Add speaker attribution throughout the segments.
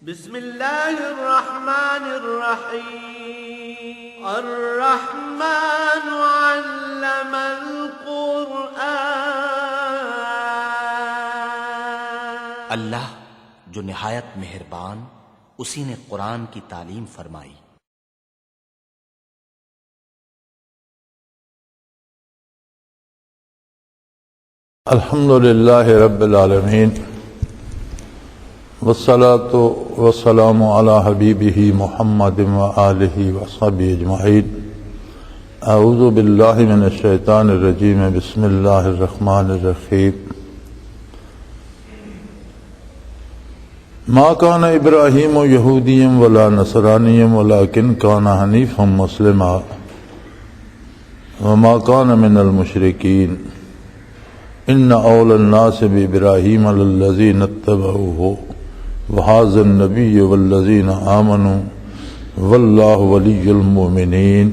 Speaker 1: بسم اللہ الرحمن الرحیم الرحمن علم القرآن
Speaker 2: اللہ جو نہایت مہربان اسی نے قرآن کی تعلیم فرمائی۔
Speaker 3: الحمدللہ رب العالمین والصلاة والسلام علی حبیبہ محمد وآلہ وصحبہ اجمعین۔ اعوذ باللہ من الشیطان الرجیم، بسم اللہ الرحمن الرحیم۔ ما کان ابراہیم یہودیا ولا نصرانیا ولکن کان حنیفا مسلما وما کان من المشرکین۔ ان اول الناس بابراہیم للذین اتبعوہ وہذا النبی والذین آمنوا واللہ ولی المؤمنین۔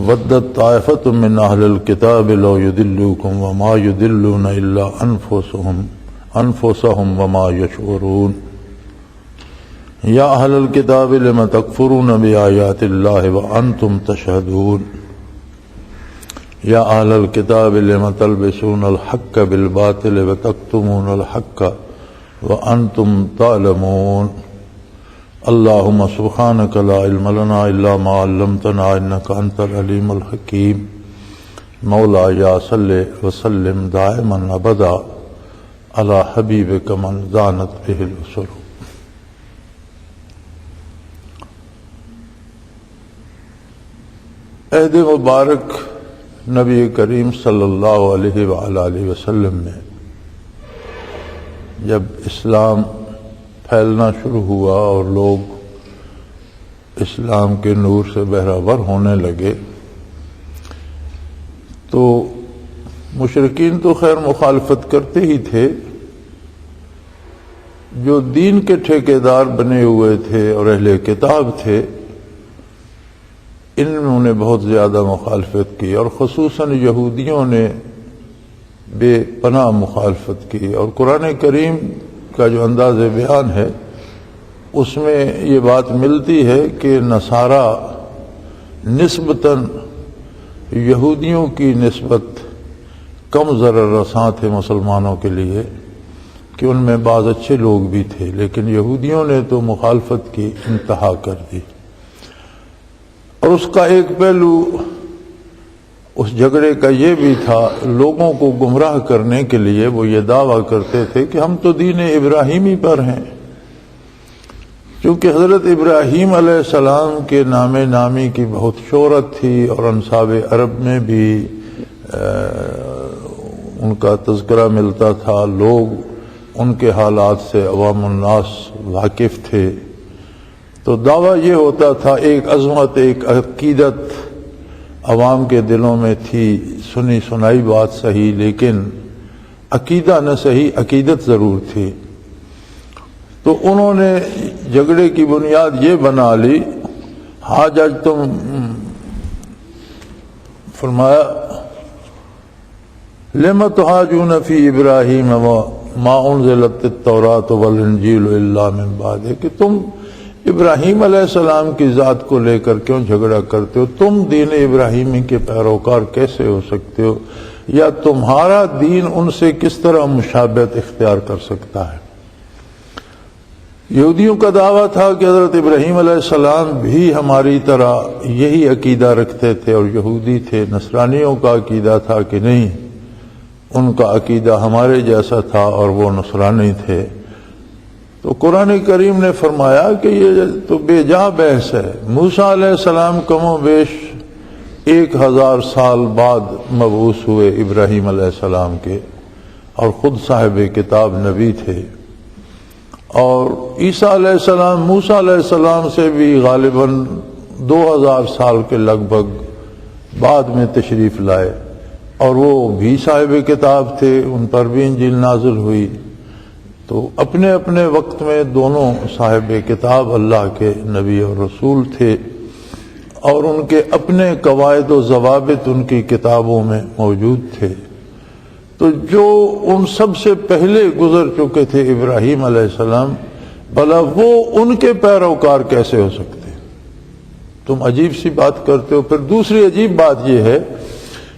Speaker 3: ودت طائفۃ من اہل الکتاب لو یضلوکم وما یضلون الا انفسهم وما یشعرون۔ یا اہل الکتاب لم تکفرون بآیات اللہ وانتم تشہدون۔ یا اہل الکتاب لم تلبسون الحق بالباطل وتکتمون الحق وانتم تعلمون۔ اللہم سبحانک لا علم لنا الا ما علمتنا انک انت العلیم الحکیم۔ مولایا صلی وسلم دائما ابدا علی حبیبک من زانت بہ الرسل۔ عہد مبارک نبی کریم صلی اللہ علیہ وآلہ وسلم میں جب اسلام پھیلنا شروع ہوا اور لوگ اسلام کے نور سے بہرہور ہونے لگے تو مشرکین تو خیر مخالفت کرتے ہی تھے، جو دین کے ٹھیکیدار بنے ہوئے تھے اور اہل کتاب تھے انہوں نے بہت زیادہ مخالفت کی، اور خصوصاً یہودیوں نے بے پناہ مخالفت کی۔ اور قرآن کریم کا جو انداز بیان ہے اس میں یہ بات ملتی ہے کہ نصارہ نسبتاً یہودیوں کی نسبت کم ضرر رساں تھے مسلمانوں کے لیے، کہ ان میں بعض اچھے لوگ بھی تھے، لیکن یہودیوں نے تو مخالفت کی انتہا کر دی۔ اور اس کا ایک پہلو اس جھگڑے کا یہ بھی تھا، لوگوں کو گمراہ کرنے کے لیے وہ یہ دعویٰ کرتے تھے کہ ہم تو دین ابراہیمی پر ہیں، کیونکہ حضرت ابراہیم علیہ السلام کے نام نامی کی بہت شہرت تھی، اور انصاب عرب میں بھی ان کا تذکرہ ملتا تھا، لوگ ان کے حالات سے عوام الناس واقف تھے۔ تو دعویٰ یہ ہوتا تھا، ایک عظمت، ایک عقیدت عوام کے دلوں میں تھی، سنی سنائی بات صحیح، لیکن عقیدہ نہ صحیح، عقیدت ضرور تھی۔ تو انہوں نے جھگڑے کی بنیاد یہ بنا لی، حاجج تم فرمایا لم تحاجون فی ابراہیم ما انزلت التوراۃ والانجیل الا من بعد، کہ تم ابراہیم علیہ السلام کی ذات کو لے کر کیوں جھگڑا کرتے ہو؟ تم دین ابراہیمی کے پیروکار کیسے ہو سکتے ہو؟ یا تمہارا دین ان سے کس طرح مشابہت اختیار کر سکتا ہے؟ یہودیوں کا دعویٰ تھا کہ حضرت ابراہیم علیہ السلام بھی ہماری طرح یہی عقیدہ رکھتے تھے اور یہودی تھے۔ نصرانیوں کا عقیدہ تھا کہ نہیں، ان کا عقیدہ ہمارے جیسا تھا اور وہ نصرانی تھے۔ تو قرآن کریم نے فرمایا کہ یہ تو بے جا بحث ہے۔ موسیٰ علیہ السلام کم و بیش 1000 سال بعد مبعوث ہوئے ابراہیم علیہ السلام کے، اور خود صاحب کتاب نبی تھے۔ اور عیسیٰ علیہ السلام موسیٰ علیہ السلام سے بھی غالباً 2000 سال کے لگ بھگ بعد میں تشریف لائے، اور وہ بھی صاحب کتاب تھے، ان پر بھی انجیل نازل ہوئی۔ تو اپنے اپنے وقت میں دونوں صاحب کتاب اللہ کے نبی اور رسول تھے، اور ان کے اپنے قواعد و ضوابط ان کی کتابوں میں موجود تھے۔ تو جو ان سب سے پہلے گزر چکے تھے ابراہیم علیہ السلام، بھلا وہ ان کے پیروکار کیسے ہو سکتے؟ تم عجیب سی بات کرتے ہو۔ پھر دوسری عجیب بات یہ ہے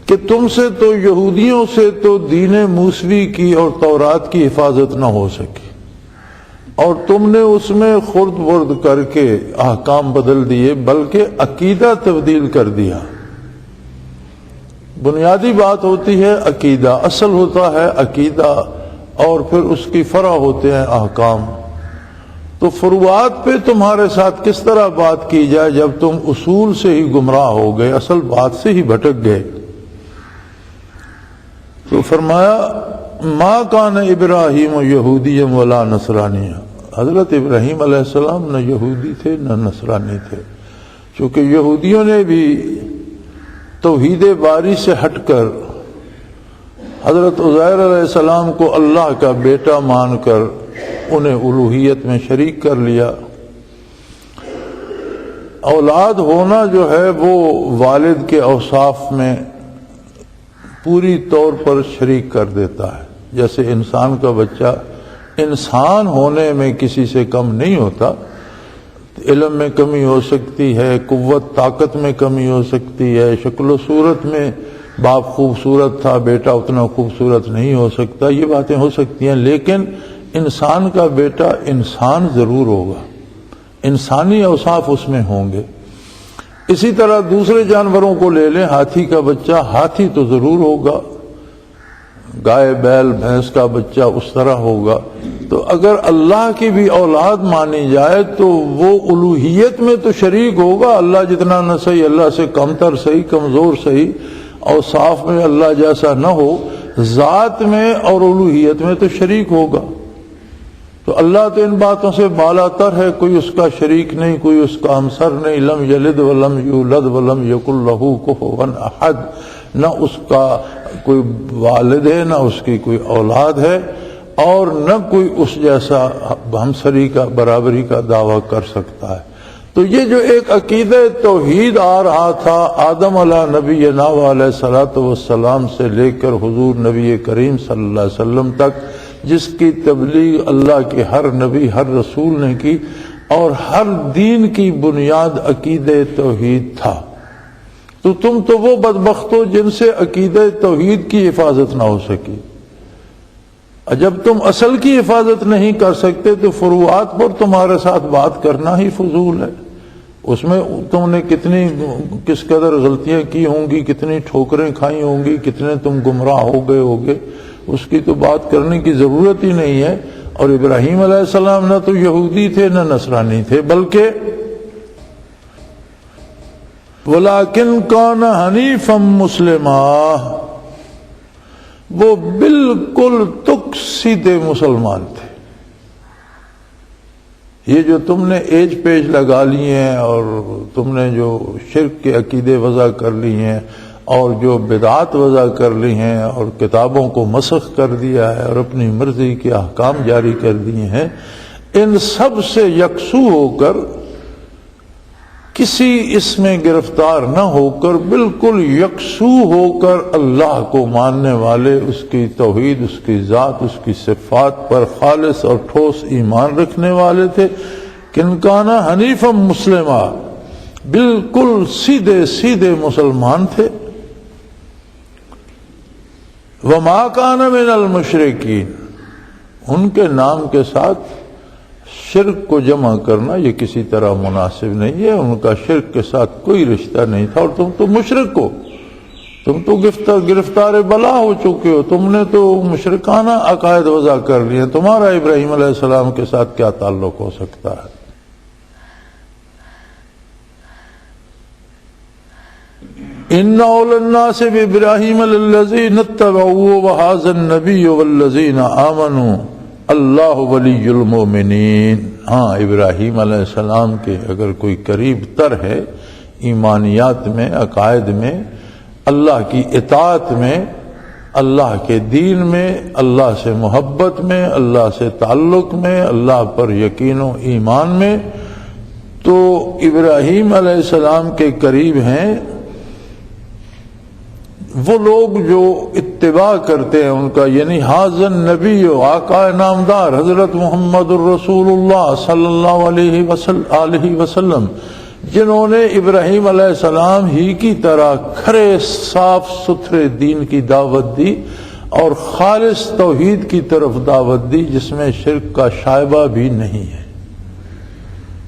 Speaker 3: کہ تم سے تو یہودیوں سے تو دین موسوی کی اور تورات کی حفاظت نہ ہو سکی، اور تم نے اس میں خرد برد کر کے احکام بدل دیے، بلکہ عقیدہ تبدیل کر دیا۔ بنیادی بات ہوتی ہے عقیدہ، اصل ہوتا ہے عقیدہ، اور پھر اس کی فرع ہوتے ہیں احکام۔ تو فروعات پہ تمہارے ساتھ کس طرح بات کی جائے جب تم اصول سے ہی گمراہ ہو گئے، اصل بات سے ہی بھٹک گئے؟ تو فرمایا ما کان ابراہیم یہودی ولا نصرانی، حضرت ابراہیم علیہ السلام نہ یہودی تھے نہ نصرانی تھے، چونکہ یہودیوں نے بھی توحید باری سے ہٹ کر حضرت عزیر علیہ السلام کو اللہ کا بیٹا مان کر انہیں الوہیت میں شریک کر لیا۔ اولاد ہونا جو ہے وہ والد کے اوصاف میں پوری طور پر شریک کر دیتا ہے، جیسے انسان کا بچہ انسان ہونے میں کسی سے کم نہیں ہوتا، علم میں کمی ہو سکتی ہے، قوت طاقت میں کمی ہو سکتی ہے، شکل و صورت میں باپ خوبصورت تھا بیٹا اتنا خوبصورت نہیں ہو سکتا، یہ باتیں ہو سکتی ہیں، لیکن انسان کا بیٹا انسان ضرور ہوگا، انسانی اوصاف اس میں ہوں گے۔ اسی طرح دوسرے جانوروں کو لے لیں، ہاتھی کا بچہ ہاتھی تو ضرور ہوگا، گائے بیل بھینس کا بچہ اس طرح ہوگا۔ تو اگر اللہ کی بھی اولاد مانی جائے تو وہ الوہیت میں تو شریک ہوگا، اللہ جتنا نہ صحیح، اللہ سے کمتر صحیح، کمزور صحیح، اوصاف میں اللہ جیسا نہ ہو، ذات میں اور الوہیت میں تو شریک ہوگا۔ تو اللہ تو ان باتوں سے بالا تر ہے، کوئی اس کا شریک نہیں، کوئی اس کا ہمسر نہیں، لم یلد ولم یولد ولم یکن لہ کفوا احد، نہ اس کا کوئی والد ہے نہ اس کی کوئی اولاد ہے، اور نہ کوئی اس جیسا ہمسری کا برابری کا دعویٰ کر سکتا ہے۔ تو یہ جو ایک عقیدہ توحید آ رہا تھا آدم علیہ نبینا علیہ الصلوۃ والسلام سے لے کر حضور نبی کریم صلی اللہ علیہ وسلم تک، جس کی تبلیغ اللہ کے ہر نبی ہر رسول نے کی، اور ہر دین کی بنیاد عقیدہ توحید تھا۔ تو تم تو وہ بدبخت ہو جن سے عقیدہ توحید کی حفاظت نہ ہو سکی۔ جب تم اصل کی حفاظت نہیں کر سکتے تو فروعات پر تمہارے ساتھ بات کرنا ہی فضول ہے۔ اس میں تم نے کس قدر غلطیاں کی ہوں گی، کتنی ٹھوکریں کھائی ہوں گی، کتنے تم گمراہ ہو گئے ہوگے، اس کی تو بات کرنے کی ضرورت ہی نہیں ہے۔ اور ابراہیم علیہ السلام نہ تو یہودی تھے نہ نصرانی تھے، بلکہ وَلَٰكِنْ كَانَ حَنِيفًا مُسْلِمًا، وہ بالکل تک سیدھے مسلمان تھے۔ یہ جو تم نے ایج پیج لگا لی ہیں اور تم نے جو شرک کے عقیدے وضع کر لی ہیں اور جو بدعات وضع کر لی ہیں اور کتابوں کو مسخ کر دیا ہے اور اپنی مرضی کے احکام جاری کر دیے ہیں، ان سب سے یکسو ہو کر، کسی اس میں گرفتار نہ ہو کر، بالکل یکسو ہو کر اللہ کو ماننے والے، اس کی توحید، اس کی ذات، اس کی صفات پر خالص اور ٹھوس ایمان رکھنے والے تھے۔ کن کانا حنیفا مسلما، بالکل سیدھے سیدھے مسلمان تھے۔ وما کان من المشرکین، ان کے نام کے ساتھ شرک کو جمع کرنا یہ کسی طرح مناسب نہیں ہے، ان کا شرک کے ساتھ کوئی رشتہ نہیں تھا، اور تم تو مشرک ہو، تم تو گرفتار بلا ہو چکے ہو، تم نے تو مشرکانہ عقائد وضع کر لیے، تمہارا ابراہیم علیہ السلام کے ساتھ کیا تعلق ہو سکتا ہے؟ ان اول الناس بابراہیم الذین اتبعوه وهذا النبی والذین آمنوا اللہ ولی المؤمنین۔ ہاں، ابراہیم علیہ السلام کے اگر کوئی قریب تر ہے ایمانیات میں، عقائد میں، اللہ کی اطاعت میں، اللہ کے دین میں، اللہ سے محبت میں، اللہ سے تعلق میں، اللہ پر یقین و ایمان میں، تو ابراہیم علیہ السلام کے قریب ہیں وہ لوگ جو اتباع کرتے ہیں ان کا، یعنی حاضر نبی و آقا نامدار حضرت محمد الرسول اللہ صلی اللہ علیہ وسلم، جنہوں نے ابراہیم علیہ السلام ہی کی طرح کھرے صاف ستھرے دین کی دعوت دی اور خالص توحید کی طرف دعوت دی جس میں شرک کا شائبہ بھی نہیں ہے۔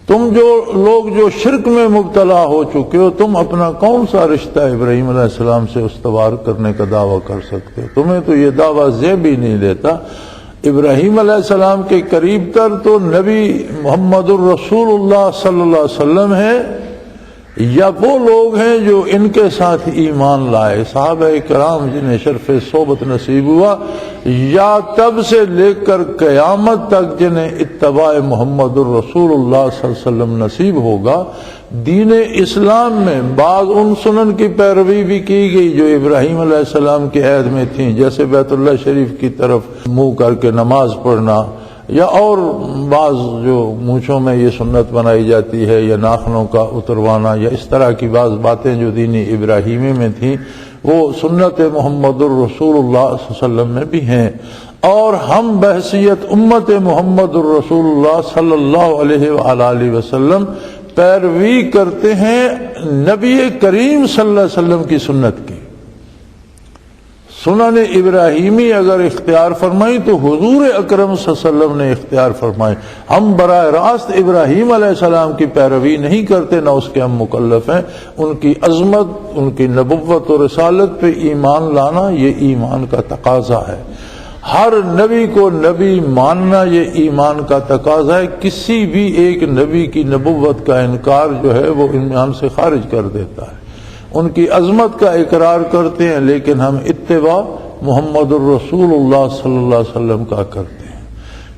Speaker 3: تم جو شرک میں مبتلا ہو چکے ہو، تم اپنا کون سا رشتہ ابراہیم علیہ السلام سے استوار کرنے کا دعویٰ کر سکتے ہو؟ تمہیں تو یہ دعویٰ زیب ہی نہیں دیتا۔ ابراہیم علیہ السلام کے قریب تر تو نبی محمد الرسول اللہ صلی اللہ علیہ وسلم ہے، یا وہ لوگ ہیں جو ان کے ساتھ ایمان لائے، صحابہ کرام جنہیں شرف صحبت نصیب ہوا، یا تب سے لے کر قیامت تک جنہیں اتباع محمد الرسول اللہ صلی اللہ علیہ وسلم نصیب ہوگا۔ دین اسلام میں بعض ان سنن کی پیروی بھی کی گئی جو ابراہیم علیہ السلام کے عہد میں تھیں، جیسے بیت اللہ شریف کی طرف منہ کر کے نماز پڑھنا، یا اور بعض جو مونچھوں میں یہ سنت بنائی جاتی ہے، یا ناخنوں کا اتروانا، یا اس طرح کی بعض باتیں جو دین ابراہیمی میں تھیں وہ سنت محمد الرسول اللہ صلی اللہ علیہ وسلم میں بھی ہیں۔ اور ہم بحثیت امت محمد الرسول اللہ صلی اللہ علیہ وآلہ وسلم پیروی کرتے ہیں نبی کریم صلی اللہ علیہ وسلم کی سنت کی۔ سنن ابراہیمی اگر اختیار فرمائی تو حضور اکرم صلی اللہ علیہ وسلم نے اختیار فرمائی۔ ہم براہ راست ابراہیم علیہ السلام کی پیروی نہیں کرتے، نہ اس کے ہم مکلف ہیں۔ ان کی عظمت، ان کی نبوت و رسالت پہ ایمان لانا یہ ایمان کا تقاضا ہے۔ ہر نبی کو نبی ماننا یہ ایمان کا تقاضا ہے۔ کسی بھی ایک نبی کی نبوت کا انکار جو ہے وہ ایمان سے خارج کر دیتا ہے۔ ان کی عظمت کا اقرار کرتے ہیں لیکن ہم اتباع محمد الرسول اللہ صلی اللہ علیہ وسلم کا کرتے ہیں۔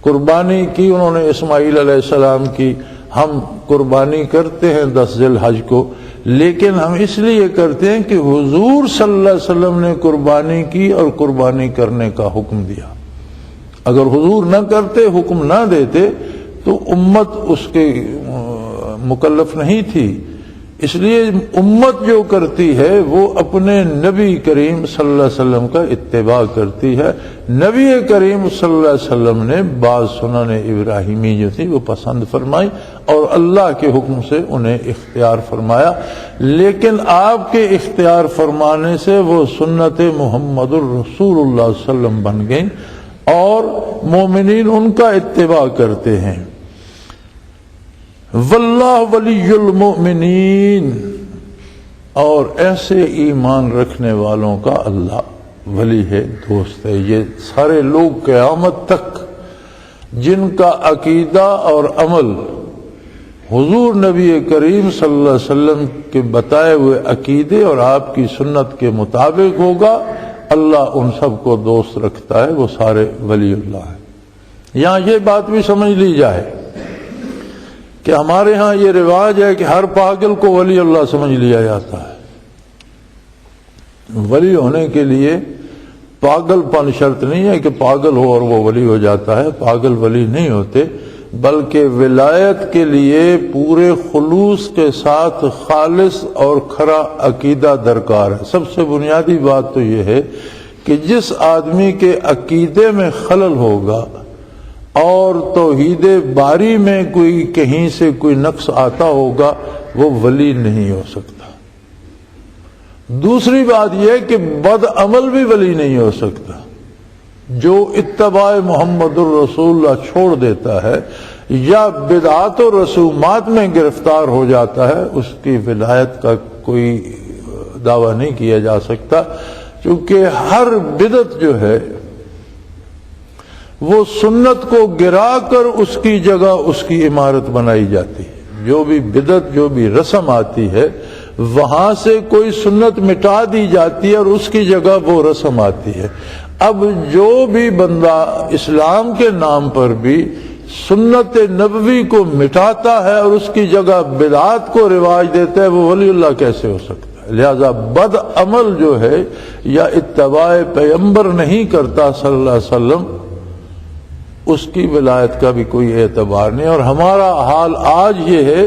Speaker 3: قربانی کی انہوں نے اسماعیل علیہ السلام کی، ہم قربانی کرتے ہیں 10 ذی الحج کو، لیکن ہم اس لیے کرتے ہیں کہ حضور صلی اللہ علیہ وسلم نے قربانی کی اور قربانی کرنے کا حکم دیا۔ اگر حضور نہ کرتے، حکم نہ دیتے تو امت اس کے مکلف نہیں تھی۔ اس لیے امت جو کرتی ہے وہ اپنے نبی کریم صلی اللہ علیہ وسلم کا اتباع کرتی ہے۔ نبی کریم صلی اللہ علیہ وسلم نے بعض سنن ابراہیمی جو تھی وہ پسند فرمائی اور اللہ کے حکم سے انہیں اختیار فرمایا، لیکن آپ کے اختیار فرمانے سے وہ سنت محمد الرسول اللہ صلی اللہ علیہ وسلم بن گئیں اور مومنین ان کا اتباع کرتے ہیں۔ واللہ ولی المؤمنین، اور ایسے ایمان رکھنے والوں کا اللہ ولی ہے، دوست ہے۔ یہ سارے لوگ قیامت تک جن کا عقیدہ اور عمل حضور نبی کریم صلی اللہ علیہ وسلم کے بتائے ہوئے عقیدے اور آپ کی سنت کے مطابق ہوگا، اللہ ان سب کو دوست رکھتا ہے، وہ سارے ولی اللہ ہیں۔ یہاں یہ بات بھی سمجھ لی جائے کہ ہمارے ہاں یہ رواج ہے کہ ہر پاگل کو ولی اللہ سمجھ لیا جاتا ہے۔ ولی ہونے کے لیے پاگل پن شرط نہیں ہے کہ پاگل ہو اور وہ ولی ہو جاتا ہے، پاگل ولی نہیں ہوتے، بلکہ ولایت کے لیے پورے خلوص کے ساتھ خالص اور کھرا عقیدہ درکار ہے۔ سب سے بنیادی بات تو یہ ہے کہ جس آدمی کے عقیدے میں خلل ہوگا اور توحید باری میں کوئی کہیں سے کوئی نقص آتا ہوگا وہ ولی نہیں ہو سکتا۔ دوسری بات یہ کہ بد عمل بھی ولی نہیں ہو سکتا۔ جو اتباع محمد الرسول اللہ چھوڑ دیتا ہے یا بدعات و رسومات میں گرفتار ہو جاتا ہے اس کی ولایت کا کوئی دعویٰ نہیں کیا جا سکتا، کیونکہ ہر بدعت جو ہے وہ سنت کو گرا کر اس کی جگہ اس کی عمارت بنائی جاتی ہے۔ جو بھی بدعت، جو بھی رسم آتی ہے وہاں سے کوئی سنت مٹا دی جاتی ہے اور اس کی جگہ وہ رسم آتی ہے۔ اب جو بھی بندہ اسلام کے نام پر بھی سنت نبوی کو مٹاتا ہے اور اس کی جگہ بدعات کو رواج دیتا ہے وہ ولی اللہ کیسے ہو سکتا ہے؟ لہذا بد عمل جو ہے یا اتباع پیغمبر نہیں کرتا صلی اللہ علیہ وسلم اس کی ولایت کا بھی کوئی اعتبار نہیں۔ اور ہمارا حال آج یہ ہے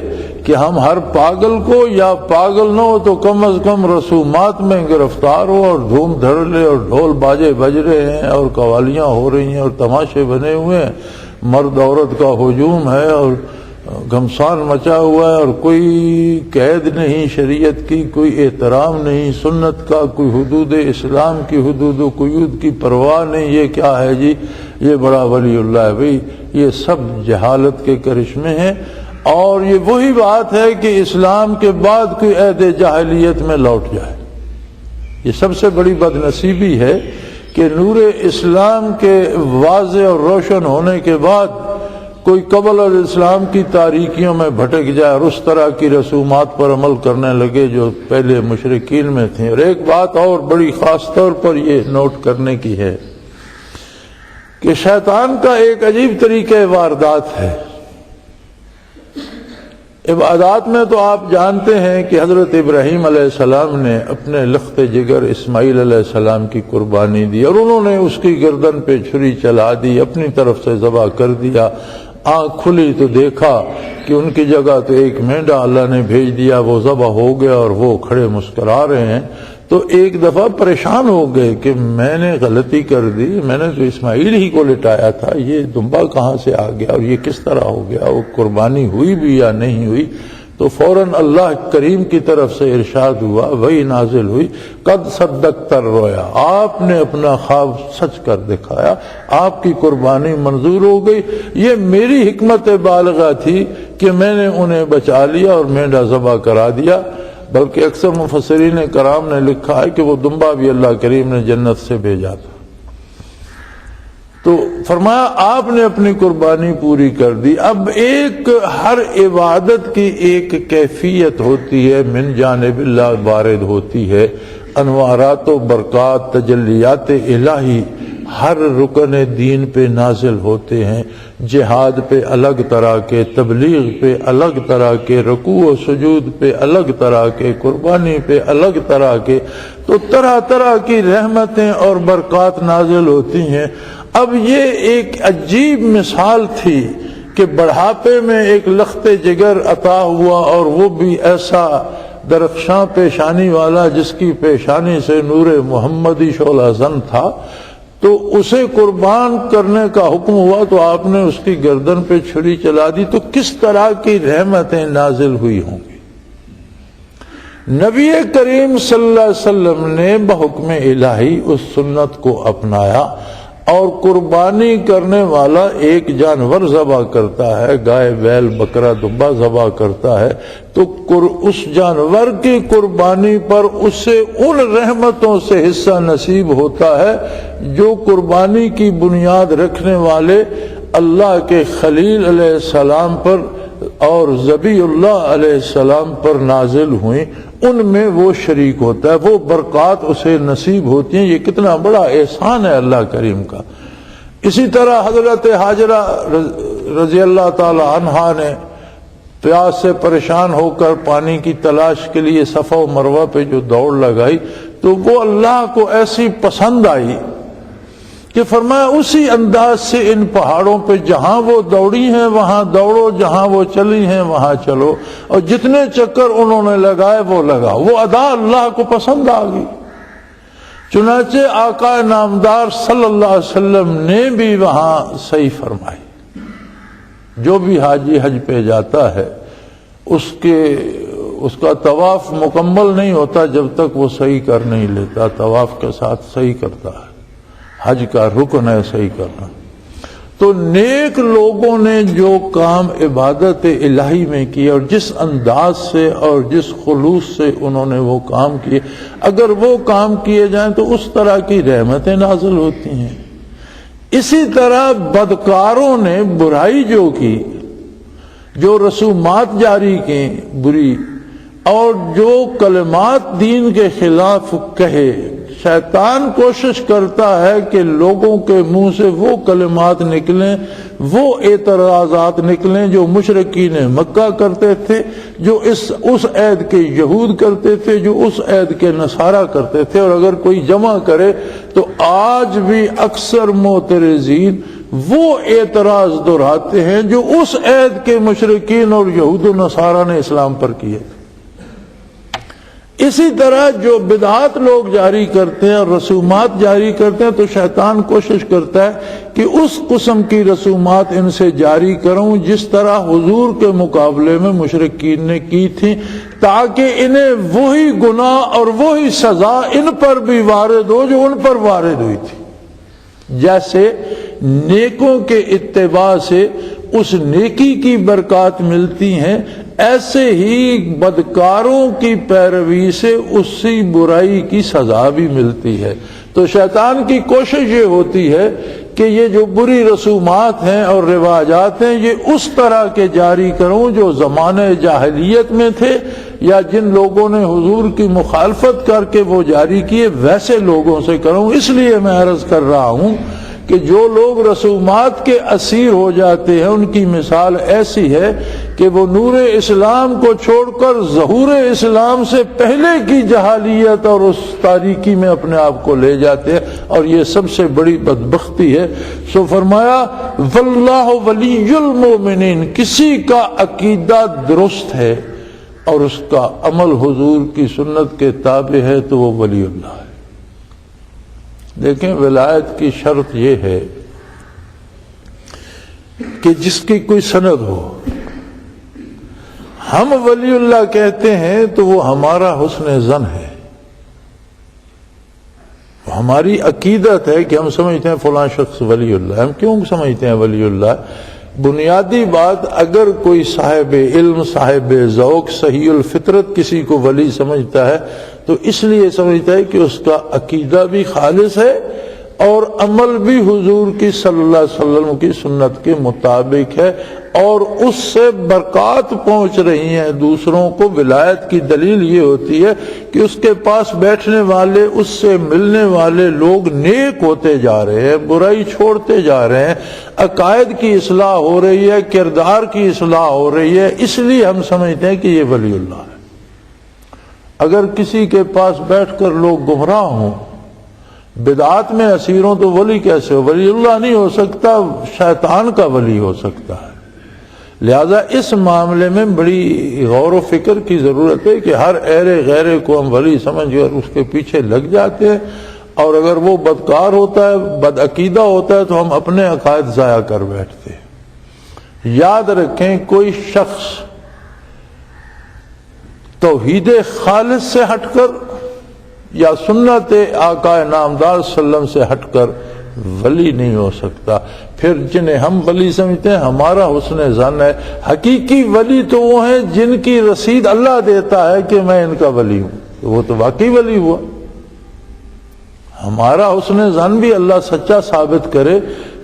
Speaker 3: کہ ہم ہر پاگل کو، یا پاگل نہ ہو تو کم از کم رسومات میں گرفتار ہو، اور دھوم دھڑلے اور ڈھول باجے بج رہے ہیں اور قوالیاں ہو رہی ہیں اور تماشے بنے ہوئے ہیں، مرد عورت کا ہجوم ہے اور گھمسان مچا ہوا ہے، اور کوئی قید نہیں شریعت کی، کوئی احترام نہیں سنت کا، کوئی حدود اسلام کی حدود و قیود کی پرواہ نہیں. یہ کیا ہے جی؟ یہ بڑا ولی اللہ ہے. بھئی یہ سب جہالت کے کرشمے ہیں، اور یہ وہی بات ہے کہ اسلام کے بعد کوئی عہد جاہلیت میں لوٹ جائے. یہ سب سے بڑی بد نصیبی ہے کہ نور اسلام کے واضح اور روشن ہونے کے بعد کوئی قبل الاسلام کی تاریکیوں میں بھٹک جائے اور اس طرح کی رسومات پر عمل کرنے لگے جو پہلے مشرکین میں تھیں. اور ایک بات اور بڑی خاص طور پر یہ نوٹ کرنے کی ہے کہ شیطان کا ایک عجیب طریقہ واردات ہے. عبادات میں تو آپ جانتے ہیں کہ حضرت ابراہیم علیہ السلام نے اپنے لخت جگر اسماعیل علیہ السلام کی قربانی دی، اور انہوں نے اس کی گردن پہ چھری چلا دی، اپنی طرف سے ذبح کر دیا. آنکھ کھلی تو دیکھا کہ ان کی جگہ تو ایک مینڈا اللہ نے بھیج دیا، وہ ذبح ہو گیا اور وہ کھڑے مسکرا رہے ہیں. تو ایک دفعہ پریشان ہو گئے کہ میں نے غلطی کر دی، میں نے تو اسماعیل ہی کو لٹایا تھا، یہ دمبا کہاں سے آ گیا اور یہ کس طرح ہو گیا، وہ قربانی ہوئی بھی یا نہیں ہوئی. تو فوراً اللہ کریم کی طرف سے ارشاد ہوا، وہی نازل ہوئی، قد صدقت الرؤیا، آپ نے اپنا خواب سچ کر دکھایا، آپ کی قربانی منظور ہو گئی. یہ میری حکمت بالغہ تھی کہ میں نے انہیں بچا لیا اور مینڈا ذبح کرا دیا. بلکہ اکثر مفسرین کرام نے لکھا ہے کہ وہ دمبا بھی اللہ کریم نے جنت سے بھیجا تھا. تو فرمایا آپ نے اپنی قربانی پوری کر دی. اب ایک ہر عبادت کی ایک کیفیت ہوتی ہے، من جانب اللہ وارد ہوتی ہے، انوارات و برکات تجلیات الہی ہر رکن دین پہ نازل ہوتے ہیں. جہاد پہ الگ طرح کے، تبلیغ پہ الگ طرح کے، رکوع و سجود پہ الگ طرح کے، قربانی پہ الگ طرح کے. تو طرح طرح کی رحمتیں اور برکات نازل ہوتی ہیں. اب یہ ایک عجیب مثال تھی کہ بڑھاپے میں ایک لخت جگر عطا ہوا، اور وہ بھی ایسا درخشاں پیشانی والا جس کی پیشانی سے نور محمدی شعلہ زن تھا. تو اسے قربان کرنے کا حکم ہوا تو آپ نے اس کی گردن پہ چھری چلا دی. تو کس طرح کی رحمتیں نازل ہوئی ہوں گی. نبی کریم صلی اللہ علیہ وسلم نے بحکم الہی اس سنت کو اپنایا، اور قربانی کرنے والا ایک جانور ذبح کرتا ہے، گائے بیل بکرا دمبا ذبح کرتا ہے، تو اس جانور کی قربانی پر اسے ان رحمتوں سے حصہ نصیب ہوتا ہے جو قربانی کی بنیاد رکھنے والے اللہ کے خلیل علیہ السلام پر اور ذبیح اللہ علیہ السلام پر نازل ہوئیں، ان میں وہ شریک ہوتا ہے، وہ برکات اسے نصیب ہوتی ہیں. یہ کتنا بڑا احسان ہے اللہ کریم کا. اسی طرح حضرت ہاجرہ رضی اللہ تعالی عنہا نے پیاس سے پریشان ہو کر پانی کی تلاش کے لیے صفا و مروہ پہ جو دوڑ لگائی، تو وہ اللہ کو ایسی پسند آئی کہ فرمایا اسی انداز سے ان پہاڑوں پہ جہاں وہ دوڑی ہیں وہاں دوڑو، جہاں وہ چلی ہیں وہاں چلو، اور جتنے چکر انہوں نے لگائے وہ لگا. وہ ادا اللہ کو پسند آ گئی. چنانچہ آقا نامدار صلی اللہ علیہ وسلم نے بھی وہاں صحیح فرمائی. جو بھی حاجی حج پہ جاتا ہے اس کا طواف مکمل نہیں ہوتا جب تک وہ صحیح کر نہیں لیتا. طواف کے ساتھ صحیح کرتا ہے، حج کا رکن ہے صحیح کرنا. تو نیک لوگوں نے جو کام عبادت الہی میں کیا اور جس انداز سے اور جس خلوص سے انہوں نے وہ کام کیے، اگر وہ کام کیے جائیں تو اس طرح کی رحمتیں نازل ہوتی ہیں. اسی طرح بدکاروں نے برائی جو کی، جو رسومات جاری کی بری، اور جو کلمات دین کے خلاف کہے، شیطان کوشش کرتا ہے کہ لوگوں کے منہ سے وہ کلمات نکلیں، وہ اعتراضات نکلیں جو مشرکین مکہ کرتے تھے، جو اس عید کے یہود کرتے تھے، جو اس عید کے نصارہ کرتے تھے. اور اگر کوئی جمع کرے تو آج بھی اکثر معترضین وہ اعتراض دہراتے ہیں جو اس عہد کے مشرکین اور یہود و نصارہ نے اسلام پر کیے. اسی طرح جو بدعات لوگ جاری کرتے ہیں اور رسومات جاری کرتے ہیں تو شیطان کوشش کرتا ہے کہ اس قسم کی رسومات ان سے جاری کروں جس طرح حضور کے مقابلے میں مشرکین نے کی تھی، تاکہ انہیں وہی گناہ اور وہی سزا ان پر بھی وارد ہو جو ان پر وارد ہوئی تھی. جیسے نیکوں کے اتباع سے اس نیکی کی برکات ملتی ہیں، ایسے ہی بدکاروں کی پیروی سے اسی برائی کی سزا بھی ملتی ہے. تو شیطان کی کوشش یہ ہوتی ہے کہ یہ جو بری رسومات ہیں اور رواجات ہیں یہ اس طرح کے جاری کروں جو زمانے جاہلیت میں تھے یا جن لوگوں نے حضور کی مخالفت کر کے وہ جاری کیے ویسے لوگوں سے کروں. اس لیے میں عرض کر رہا ہوں کہ جو لوگ رسومات کے اسیر ہو جاتے ہیں ان کی مثال ایسی ہے کہ وہ نور اسلام کو چھوڑ کر ظہور اسلام سے پہلے کی جہالیت اور اس تاریکی میں اپنے آپ کو لے جاتے ہیں، اور یہ سب سے بڑی بدبختی ہے. سو فرمایا واللہ ولی المؤمنین، کسی کا عقیدہ درست ہے اور اس کا عمل حضور کی سنت کے تابع ہے تو وہ ولی اللہ ہے. دیکھیں ولایت کی شرط یہ ہے کہ جس کی کوئی سند ہو. ہم ولی اللہ کہتے ہیں تو وہ ہمارا حسن ظن ہے، ہماری عقیدت ہے کہ ہم سمجھتے ہیں فلاں شخص ولی اللہ. ہم کیوں سمجھتے ہیں ولی اللہ؟ بنیادی بات، اگر کوئی صاحب علم، صاحب ذوق، صحیح الفطرت کسی کو ولی سمجھتا ہے تو اس لیے سمجھتا ہے کہ اس کا عقیدہ بھی خالص ہے اور عمل بھی حضور کی صلی اللہ علیہ وسلم کی سنت کے مطابق ہے اور اس سے برکات پہنچ رہی ہیں دوسروں کو. ولایت کی دلیل یہ ہوتی ہے کہ اس کے پاس بیٹھنے والے، اس سے ملنے والے لوگ نیک ہوتے جا رہے ہیں، برائی چھوڑتے جا رہے ہیں، عقائد کی اصلاح ہو رہی ہے، کردار کی اصلاح ہو رہی ہے. اس لیے ہم سمجھتے ہیں کہ یہ ولی اللہ ہے. اگر کسی کے پاس بیٹھ کر لوگ گمراہ ہوں، بدعات میں اسیر ہوں تو ولی کیسے ہو؟ ولی اللہ نہیں ہو سکتا، شیطان کا ولی ہو سکتا ہے. لہذا اس معاملے میں بڑی غور و فکر کی ضرورت ہے کہ ہر ایرے غیرے کو ہم ولی سمجھ کر اس کے پیچھے لگ جاتے ہیں، اور اگر وہ بدکار ہوتا ہے، بد عقیدہ ہوتا ہے تو ہم اپنے عقائد ضائع کر بیٹھتے ہیں. یاد رکھیں کوئی شخص توحید خالص سے ہٹ کر یا سنت آقا نامدار صلی اللہ علیہ وسلم سے ہٹ کر ولی نہیں ہو سکتا. پھر جنہیں ہم ولی سمجھتے ہیں ہمارا حسن ظن ہے. حقیقی ولی تو وہ ہیں جن کی رسید اللہ دیتا ہے کہ میں ان کا ولی ہوں، وہ تو واقعی ولی ہوا. ہمارا حسن ظن بھی اللہ سچا ثابت کرے،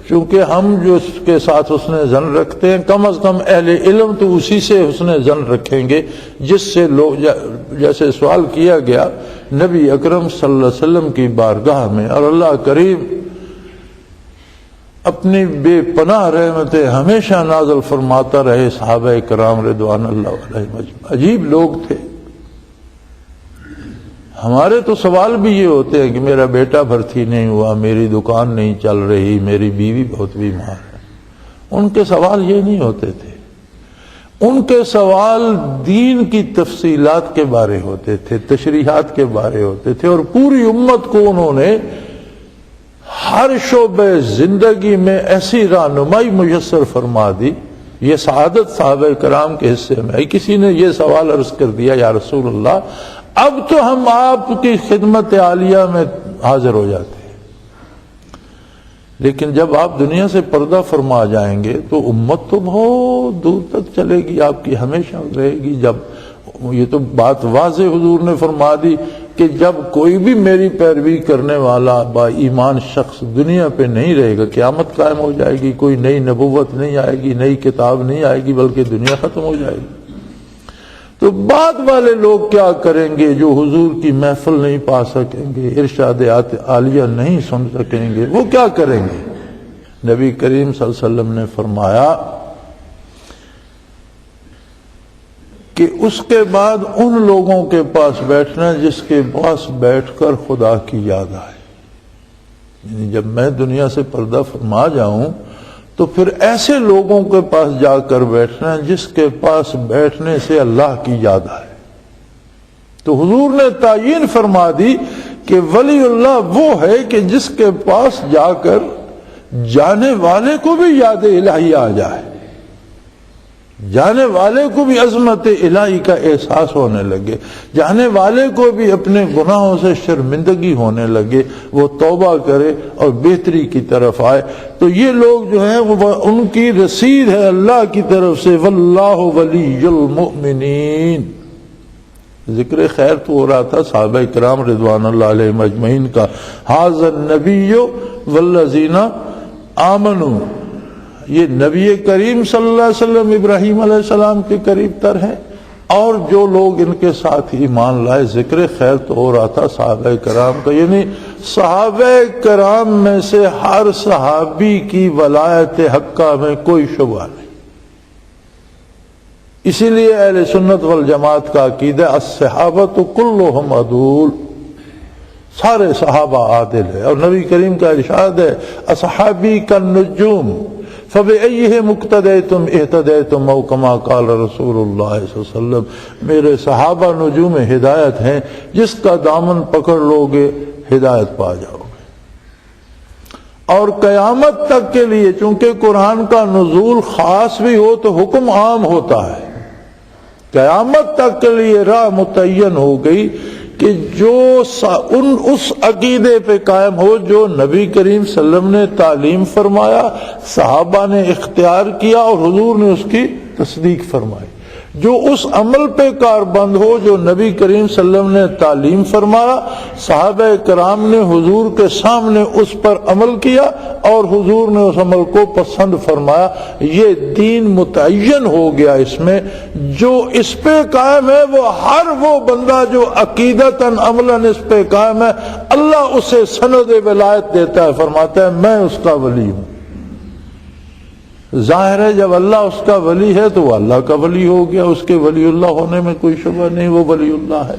Speaker 3: چونکہ ہم جو اس کے ساتھ حسن ظن رکھتے ہیں کم از کم اہل علم تو اسی سے حسن ظن رکھیں گے جس سے لوگ، جیسے سوال کیا گیا نبی اکرم صلی اللہ علیہ وسلم کی بارگاہ میں، اور اللہ کریم اپنی بے پناہ رحمتیں ہمیشہ نازل فرماتا رہے. صحابہ کرام رضوان اللہ علیہم عجیب لوگ تھے. ہمارے تو سوال بھی یہ ہوتے ہیں کہ میرا بیٹا بھرتی نہیں ہوا، میری دکان نہیں چل رہی، میری بیوی بہت بیمار ہے. ان کے سوال یہ نہیں ہوتے تھے. ان کے سوال دین کی تفصیلات کے بارے ہوتے تھے، تشریحات کے بارے ہوتے تھے، اور پوری امت کو انہوں نے ہر شعبے زندگی میں ایسی رہنمائی میسر فرما دی. یہ سعادت صحابہ کرام کے حصے میں ہے. کسی نے یہ سوال عرض کر دیا یا رسول اللہ اب تو ہم آپ کی خدمت عالیہ میں حاضر ہو جاتے ہیں، لیکن جب آپ دنیا سے پردہ فرما جائیں گے تو امت تو بہت دور تک چلے گی، آپ کی ہمیشہ رہے گی. جب یہ تو بات واضح حضور نے فرما دی کہ جب کوئی بھی میری پیروی کرنے والا با ایمان شخص دنیا پہ نہیں رہے گا، قیامت قائم ہو جائے گی، کوئی نئی نبوت نہیں آئے گی، نئی کتاب نہیں آئے گی، بلکہ دنیا ختم ہو جائے گی. تو بعد والے لوگ کیا کریں گے جو حضور کی محفل نہیں پا سکیں گے، ارشاد عالیہ نہیں سن سکیں گے، وہ کیا کریں گے؟ نبی کریم صلی اللہ علیہ وسلم نے فرمایا کہ اس کے بعد ان لوگوں کے پاس بیٹھنا جس کے پاس بیٹھ کر خدا کی یاد آئے. یعنی جب میں دنیا سے پردہ فرما جاؤں تو پھر ایسے لوگوں کے پاس جا کر بیٹھنا جس کے پاس بیٹھنے سے اللہ کی یاد آئے. تو حضور نے تعیین فرما دی کہ ولی اللہ وہ ہے کہ جس کے پاس جا کر جانے والے کو بھی یاد الہی آ جائے، جانے والے کو بھی عظمت الہی کا احساس ہونے لگے، جانے والے کو بھی اپنے گناہوں سے شرمندگی ہونے لگے، وہ توبہ کرے اور بہتری کی طرف آئے. تو یہ لوگ جو ہیں وہ ان کی رسید ہے اللہ کی طرف سے، واللہ ولی المؤمنین. ذکر خیر تو ہو رہا تھا صحابہ کرام رضوان اللہ علیہم اجمعین کا. ھذا النبی والذین آمنوا، یہ نبی کریم صلی اللہ علیہ وسلم ابراہیم علیہ السلام کے قریب تر ہیں اور جو لوگ ان کے ساتھ ایمان لائے. ذکر خیر تو ہو رہا تھا صحابہ کرام کا، یعنی صحابہ کرام میں سے ہر صحابی کی ولایت حقہ میں کوئی شبہ نہیں. اسی لیے اہل سنت والجماعت کا عقیدہ الصحابۃ کلھم عدول، سارے صحابہ عادل ہے. اور نبی کریم کا ارشاد ہے اصحابی کالنجوم فبأیہم اقتدیتم اہتدیتم او کما قال رسول اللہ صلی اللہ علیہ وسلم، میرے صحابہ نجوم ہدایت ہیں، جس کا دامن پکڑ لو گے ہدایت پا جاؤ گے. اور قیامت تک کے لیے چونکہ قرآن کا نزول خاص بھی ہو تو حکم عام ہوتا ہے، قیامت تک کے لیے راہ متعین ہو گئی کہ جو اس عقیدے پہ قائم ہو جو نبی کریم صلی اللہ علیہ وسلم نے تعلیم فرمایا، صحابہ نے اختیار کیا اور حضور نے اس کی تصدیق فرمائی، جو اس عمل پہ کاربند ہو جو نبی کریم صلی اللہ علیہ وسلم نے تعلیم فرمایا، صحابہ کرام نے حضور کے سامنے اس پر عمل کیا اور حضور نے اس عمل کو پسند فرمایا. یہ دین متعین ہو گیا. اس میں جو اس پہ قائم ہے وہ بندہ جو عقیدتاً عملاً اس پہ قائم ہے، اللہ اسے سند ولایت دیتا ہے، فرماتا ہے میں اس کا ولی ہوں. ظاہر ہے جب اللہ اس کا ولی ہے تو وہ اللہ کا ولی ہو گیا، اس کے ولی اللہ ہونے میں کوئی شبہ نہیں، وہ ولی اللہ ہے.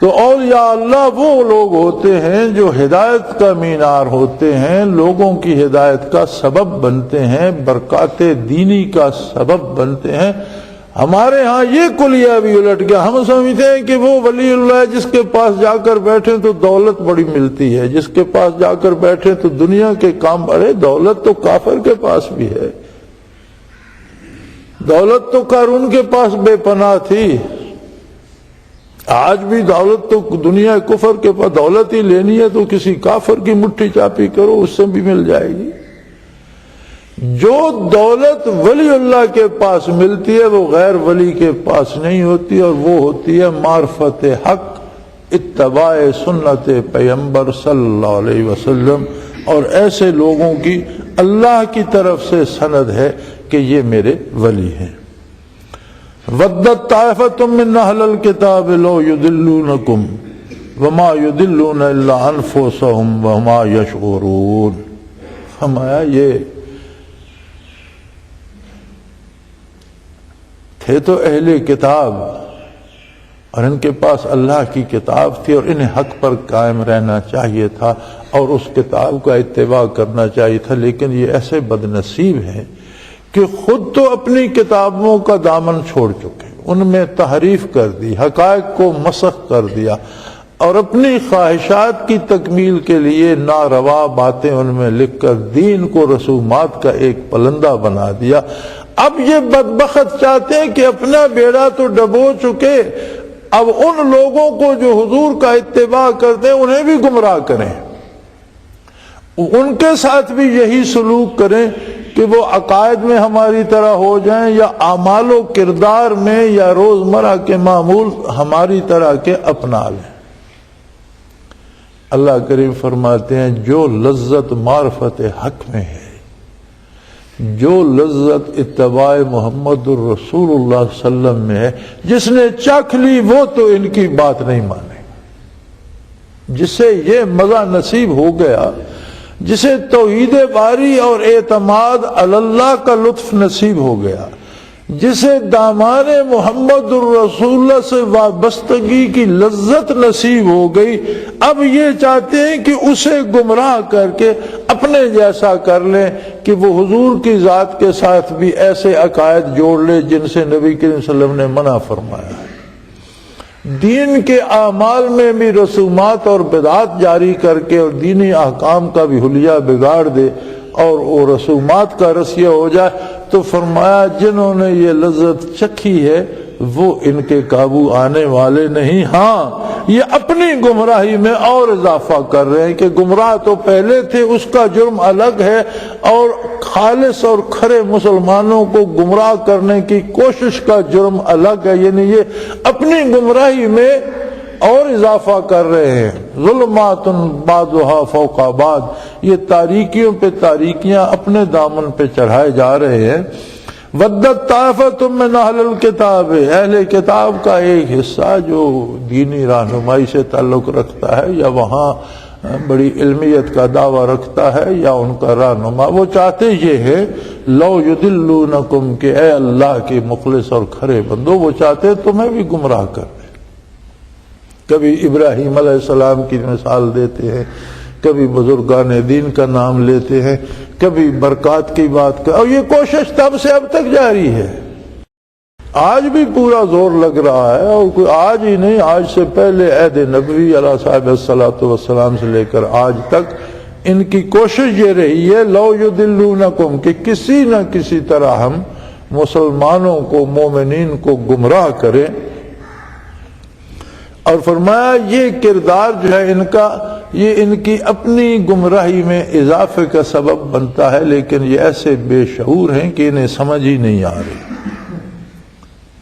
Speaker 3: تو اولیاء اللہ وہ لوگ ہوتے ہیں جو ہدایت کا مینار ہوتے ہیں، لوگوں کی ہدایت کا سبب بنتے ہیں، برکات دینی کا سبب بنتے ہیں. ہمارے ہاں یہ کلیہ بھی الٹ گیا. ہم سمجھتے ہیں کہ وہ ولی اللہ ہے جس کے پاس جا کر بیٹھے تو دولت بڑی ملتی ہے، جس کے پاس جا کر بیٹھے تو دنیا کے کام بڑے. دولت تو کافر کے پاس بھی ہے، دولت تو قارون کے پاس بے پناہ تھی. آج بھی دولت تو دنیا کفر کے پاس، دولت ہی لینی ہے تو کسی کافر کی مٹھی چاپی کرو، اس سے بھی مل جائے گی. جو دولت ولی اللہ کے پاس ملتی ہے وہ غیر ولی کے پاس نہیں ہوتی، اور وہ ہوتی ہے معرفت حق، اتباع سنت پیغمبر صلی اللہ علیہ وسلم. اور ایسے لوگوں کی اللہ کی طرف سے سند ہے کہ یہ میرے ولی ہیں. وَدَّتْ طَائِفَةٌ مِّنْ أَهْلِ الْكِتَابِ لَوْ يُضِلُّونَكُمْ وَمَا يُضِلُّونَ إِلَّا أَنفُسَهُمْ وَمَا يَشْعُرُونَ. فرمایا یہ تھے تو اہل کتاب اور ان کے پاس اللہ کی کتاب تھی اور انہیں حق پر قائم رہنا چاہیے تھا اور اس کتاب کا اتباع کرنا چاہیے تھا، لیکن یہ ایسے بد نصیب ہیں کہ خود تو اپنی کتابوں کا دامن چھوڑ چکے، ان میں تحریف کر دی، حقائق کو مسخ کر دیا اور اپنی خواہشات کی تکمیل کے لیے ناروا باتیں ان میں لکھ کر دین کو رسومات کا ایک پلندہ بنا دیا. اب یہ بدبخت چاہتے ہیں کہ اپنا بیڑا تو ڈبو چکے، اب ان لوگوں کو جو حضور کا اتباع کرتے ہیں انہیں بھی گمراہ کریں، ان کے ساتھ بھی یہی سلوک کریں کہ وہ عقائد میں ہماری طرح ہو جائیں یا اعمال و کردار میں یا روزمرہ کے معمول ہماری طرح کے اپنا لیں. اللہ کریم فرماتے ہیں جو لذت معرفت حق میں ہے، جو لذت اتباع محمد الرسول اللہ صلی اللہ علیہ وسلم میں ہے، جس نے چکھ لی وہ تو ان کی بات نہیں مانے. جسے یہ مزہ نصیب ہو گیا، جسے توحید باری اور اعتماد علی اللہ کا لطف نصیب ہو گیا، جسے دامان محمد الرسول اللہ سے وابستگی کی لذت نصیب ہو گئی، اب یہ چاہتے ہیں کہ اسے گمراہ کر کے اپنے جیسا کر لیں، کہ وہ حضور کی ذات کے ساتھ بھی ایسے عقائد جوڑ لے جن سے نبی کریم صلی اللہ علیہ وسلم نے منع فرمایا ہے۔ دین کے اعمال میں بھی رسومات اور بدعات جاری کر کے اور دینی احکام کا بھی حلیہ بگاڑ دے اور وہ رسومات کا رسیہ ہو جائے، تو فرمایا جنہوں نے یہ لذت چکھی ہے وہ ان کے قابو آنے والے نہیں۔ ہاں یہ اپنی گمراہی میں اور اضافہ کر رہے ہیں کہ گمراہ تو پہلے تھے، اس کا جرم الگ ہے، اور خالص اور کھرے مسلمانوں کو گمراہ کرنے کی کوشش کا جرم الگ ہے، یعنی یہ اپنی گمراہی میں اور اضافہ کر رہے ہیں۔ ظلمات بعضها فوق بعض، یہ تاریکیوں پہ تاریکیاں اپنے دامن پہ چڑھائے جا رہے ہیں۔ ودت طائفۃ من اہل الکتاب، اہل کتاب کا ایک حصہ جو دینی رہنمائی سے تعلق رکھتا ہے یا وہاں بڑی علمیت کا دعویٰ رکھتا ہے یا ان کا رہنما، وہ چاہتے یہ ہے لو یضلونکم، کہ اے اللہ کے مخلص اور کھرے بندو، وہ چاہتے تمہیں بھی گمراہ کر دیں۔ کبھی ابراہیم علیہ السلام کی مثال دیتے ہیں، کبھی بزرگان دین کا نام لیتے ہیں، کبھی برکات کی بات اور یہ کوشش تب سے اب تک جاری ہے۔ آج بھی پورا زور لگ رہا ہے، اور کوئی آج ہی نہیں، آج سے پہلے عہد نبوی علیہ صاحب الصلاۃ والسلام سے لے کر آج تک ان کی کوشش یہ رہی ہے لو یضلونکم، کہ کسی نہ کسی طرح ہم مسلمانوں کو، مومنین کو گمراہ کریں۔ اور فرمایا یہ کردار جو ہے ان کا، یہ ان کی اپنی گمراہی میں اضافے کا سبب بنتا ہے، لیکن یہ ایسے بے شعور ہیں کہ انہیں سمجھ ہی نہیں آ رہی۔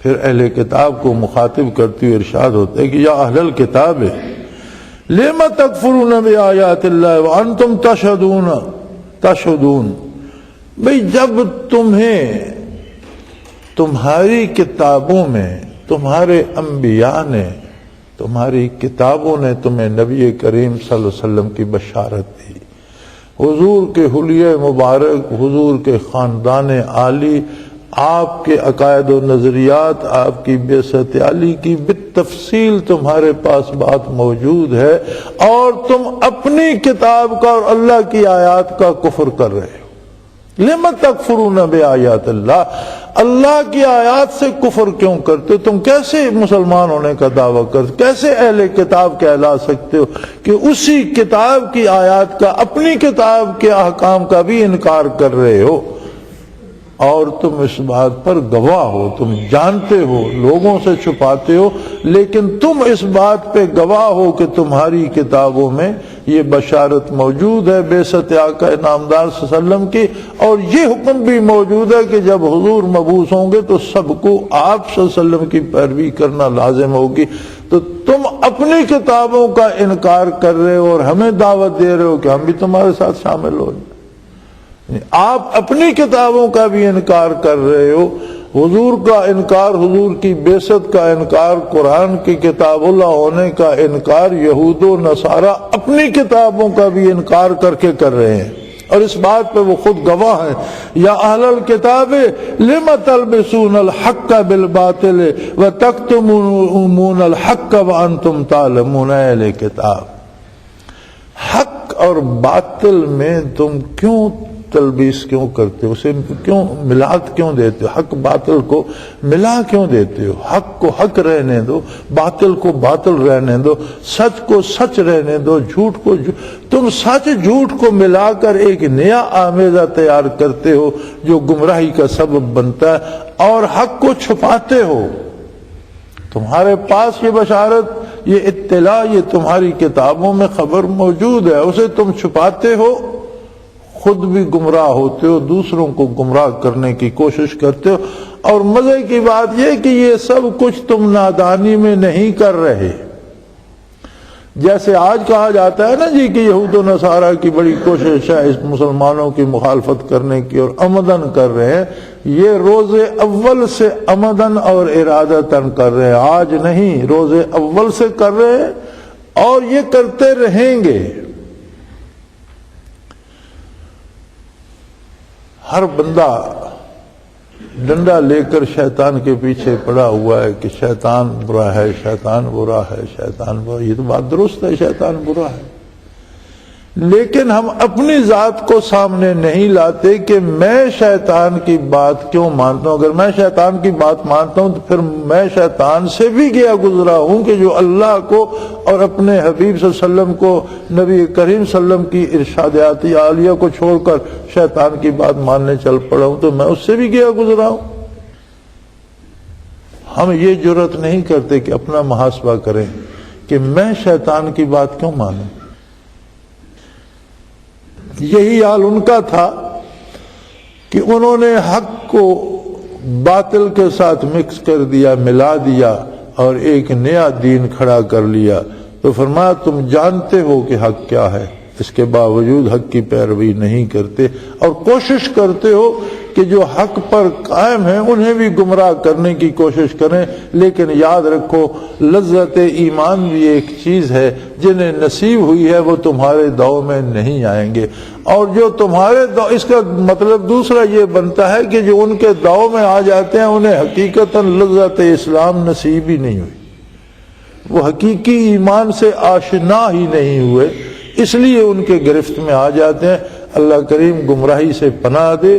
Speaker 3: پھر اہل کتاب کو مخاطب کرتے ہوئے ارشاد ہوتا ہے کہ یا اہل الکتاب لم تکفرون بآیات اللہ وانتم تشہدون، بھئی جب تمہیں تمہاری کتابوں میں، تمہارے انبیاء نے، تمہاری کتابوں نے تمہیں نبی کریم صلی اللہ علیہ وسلم کی بشارت دی، حضور کے حلیہ مبارک، حضور کے خاندان عالی، آپ کے عقائد و نظریات، آپ کی بعثت عالی کی بالتفصیل تمہارے پاس بات موجود ہے، اور تم اپنی کتاب کا اور اللہ کی آیات کا کفر کر رہے ہو۔ لم تکفرون بآیات اللہ، اللہ کی آیات سے کفر کیوں کرتے ہو؟ تم کیسے مسلمان ہونے کا دعویٰ کرتے، کیسے اہل کتاب کہلا سکتے ہو کہ اسی کتاب کی آیات کا، اپنی کتاب کے احکام کا بھی انکار کر رہے ہو؟ اور تم اس بات پر گواہ ہو، تم جانتے ہو، لوگوں سے چھپاتے ہو، لیکن تم اس بات پہ گواہ ہو کہ تمہاری کتابوں میں یہ بشارت موجود ہے بعثت آقا نامدار صلی اللہ علیہ وسلم کی، اور یہ حکم بھی موجود ہے کہ جب حضور مبعوث ہوں گے تو سب کو آپ صلی اللہ علیہ وسلم کی پیروی کرنا لازم ہوگی۔ تو تم اپنی کتابوں کا انکار کر رہے ہو اور ہمیں دعوت دے رہے ہو کہ ہم بھی تمہارے ساتھ شامل ہو جائیں۔ آپ اپنی کتابوں کا بھی انکار کر رہے ہو، حضور کا انکار، حضور کی بعثت کا انکار، قرآن کی کتاب اللہ ہونے کا انکار، یہود و نصارہ اپنی کتابوں کا بھی انکار کر کے کر رہے ہیں، اور اس بات پہ وہ خود گواہ ہیں۔ یا اہل الکتاب لم تلبسون الحق بالباطل وتکتمون الحق وانتم تعلمون، اہل کتاب حق اور باطل میں تم کیوں تلبیس کیوں کرتے ہو، اسے کیوں ملاحت کیوں دیتے ہو، حق باطل کو ملا کیوں دیتے ہو؟ حق کو حق رہنے دو، باطل کو باطل رہنے دو، سچ کو سچ رہنے دو، جھوٹ کو تم سچ جھوٹ کو ملا کر ایک نیا آمیزہ تیار کرتے ہو جو گمراہی کا سبب بنتا ہے، اور حق کو چھپاتے ہو۔ تمہارے پاس یہ بشارت، یہ اطلاع، یہ تمہاری کتابوں میں خبر موجود ہے، اسے تم چھپاتے ہو، خود بھی گمراہ ہوتے ہو، دوسروں کو گمراہ کرنے کی کوشش کرتے ہو۔ اور مزے کی بات یہ کہ یہ سب کچھ تم نادانی میں نہیں کر رہے، جیسے آج کہا جاتا ہے نا جی کہ یہود و نصارہ کی بڑی کوشش ہے اس مسلمانوں کی مخالفت کرنے کی اور عمدن کر رہے ہیں، یہ روز اول سے عمدن اور ارادتن کر رہے ہیں، آج نہیں، روز اول سے کر رہے ہیں اور یہ کرتے رہیں گے۔ ہر بندہ ڈنڈا لے کر شیطان کے پیچھے پڑا ہوا ہے کہ شیطان برا ہے، شیطان برا ہے، شیطان برا، یہ تو بات درست ہے، شیطان برا ہے، لیکن ہم اپنی ذات کو سامنے نہیں لاتے کہ میں شیطان کی بات کیوں مانتا ہوں۔ اگر میں شیطان کی بات مانتا ہوں تو پھر میں شیطان سے بھی گیا گزرا ہوں کہ جو اللہ کو اور اپنے حبیب صلی اللہ علیہ وسلم کو، نبی کریم صلی اللہ علیہ وسلم کی ارشادات عالیہ کو چھوڑ کر شیطان کی بات ماننے چل پڑا ہوں، تو میں اس سے بھی گیا گزرا ہوں۔ ہم یہ جرات نہیں کرتے کہ اپنا محاسبہ کریں کہ میں شیطان کی بات کیوں مانوں۔ یہی حال ان کا تھا کہ انہوں نے حق کو باطل کے ساتھ مکس کر دیا، ملا دیا اور ایک نیا دین کھڑا کر لیا۔ تو فرمایا تم جانتے ہو کہ حق کیا ہے، اس کے باوجود حق کی پیروی نہیں کرتے اور کوشش کرتے ہو کہ جو حق پر قائم ہیں انہیں بھی گمراہ کرنے کی کوشش کریں، لیکن یاد رکھو لذت ایمان بھی ایک چیز ہے، جنہیں نصیب ہوئی ہے وہ تمہارے داؤ میں نہیں آئیں گے، اور جو تمہارے داؤ، اس کا مطلب دوسرا یہ بنتا ہے کہ جو ان کے داؤ میں آ جاتے ہیں انہیں حقیقتاً لذت اسلام نصیب ہی نہیں ہوئی، وہ حقیقی ایمان سے آشنا ہی نہیں ہوئے، اس لیے ان کے گرفت میں آ جاتے ہیں۔ اللہ کریم گمراہی سے پناہ دے،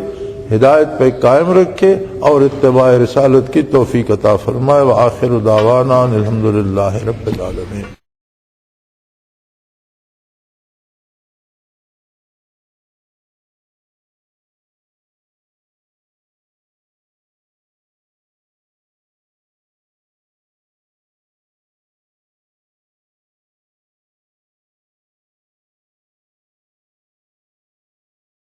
Speaker 3: ہدایت پہ قائم رکھے اور اتباع رسالت کی توفیق عطا فرمائے۔ وآخر دعوانا الحمدللہ رب العالمین۔